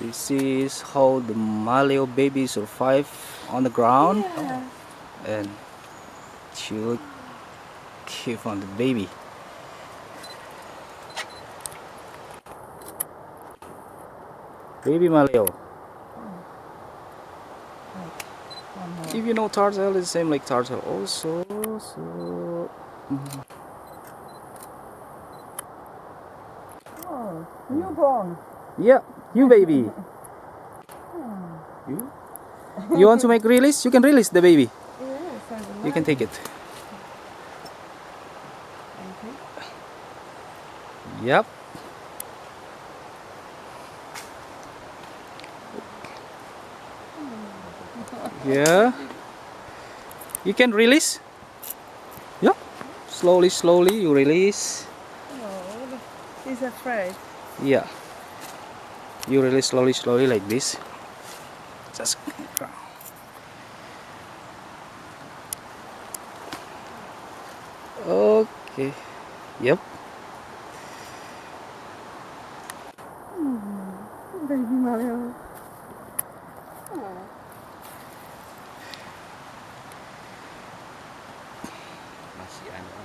This is how the Maleo baby survive on the ground, and she will keep on the baby. Baby Maleo. If you know turtle, it's the same like turtle also. So Oh, newborn. yeah, you baby. You want to make release? You can release the baby. Yes, I would You can take it. Yep. Yeah. You can release. Yeah. Slowly, slowly you release. Oh, he's afraid. Yeah. You release slowly, slowly like this. Just okay. Yep. Baby Maleo. Masih ada.